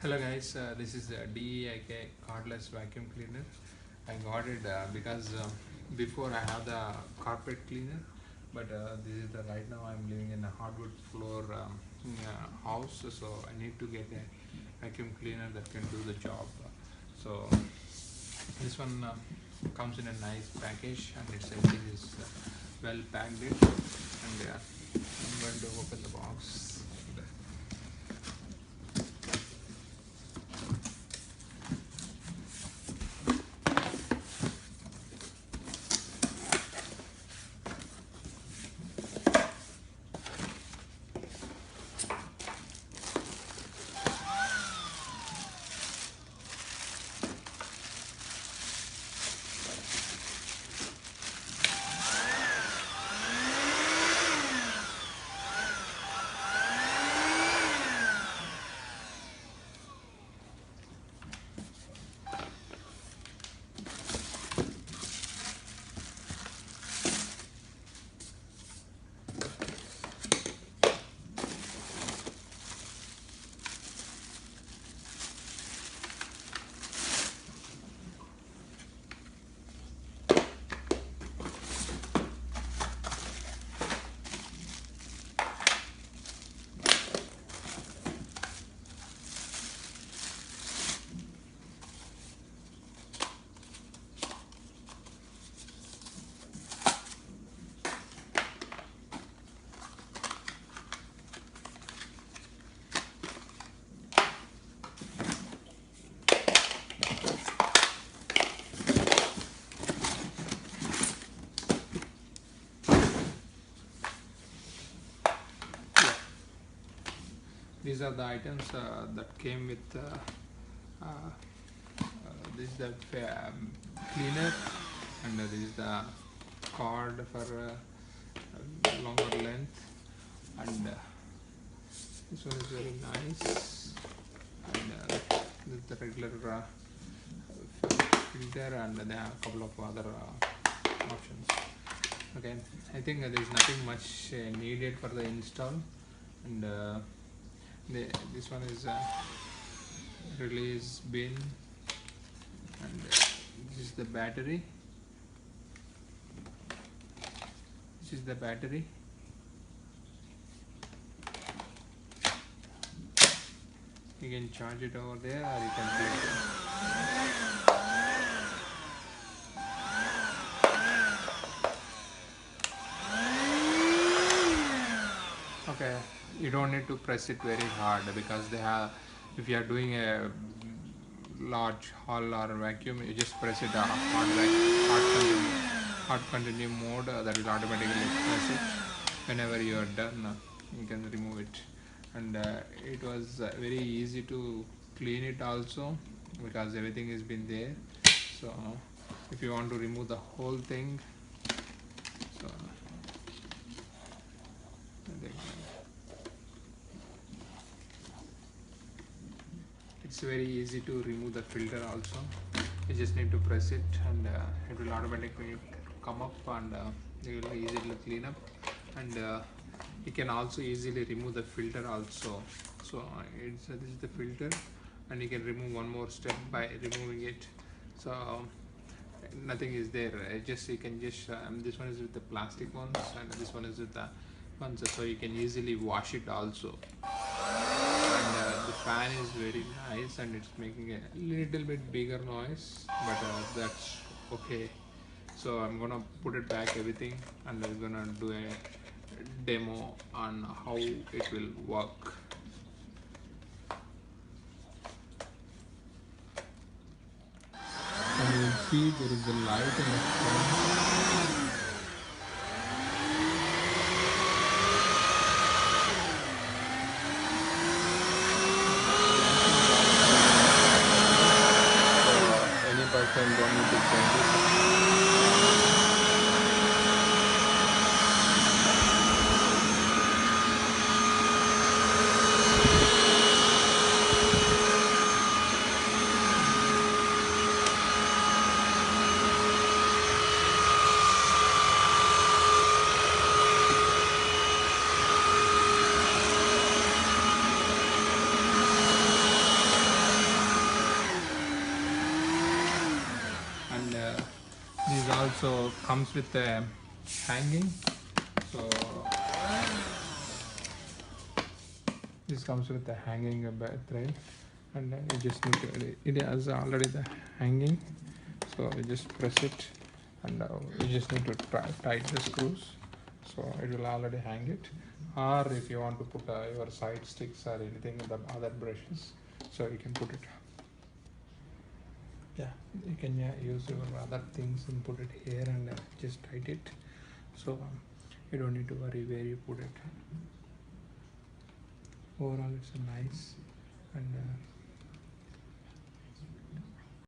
Hello guys, this is Deik Cordless Vacuum Cleaner. I got it because before I have the carpet cleaner, but this is the right now I'm living in a hardwood floor house, so I need to get a vacuum cleaner that can do the job. So this one comes in a nice package, and it's everything is well packed in. And I'm going to open the box. These are the items that came with this is the cleaner, and this is the cord for longer length, and this one is very nice, and this is the regular filter, and they have a couple of other options. Okay, I think there is nothing much needed for the install, and this one is a release bin, and this is the battery. This is the battery. You can charge it over there, or you can plug it. Okay, you don't need to press it very hard, because they have, if you are doing a large haul or vacuum, you just press it hard continue mode, that will automatically press it. Whenever you are done, you can remove it. And it was very easy to clean it also, because everything has been there. So if you want to remove the whole thing, so it's very easy to remove the filter also. You just need to press it, and it will automatically come up, and you will easily clean up. And you can also easily remove the filter also. So this is the filter, and you can remove one more step by removing it. So nothing is there. You can just this one is with the plastic ones, and this one is with the ones, so you can easily wash it also. And the fan is very nice, and it's making a little bit bigger noise, but that's okay. So I'm gonna put it back everything, and I'm gonna do a demo on how it will work. And you will see there is a light in the front. Any person don't need to change it. also comes with a hanging. So this comes with the hanging thread, and you just need to, it has already the hanging, so you just press it, and you just need to tight the screws, so it will already hang it. Or if you want to put your side sticks or anything in the other brushes, so you can put it, yeah, you can use your other things and put it here, and just tight it, so you don't need to worry where you put it. Overall it's a nice and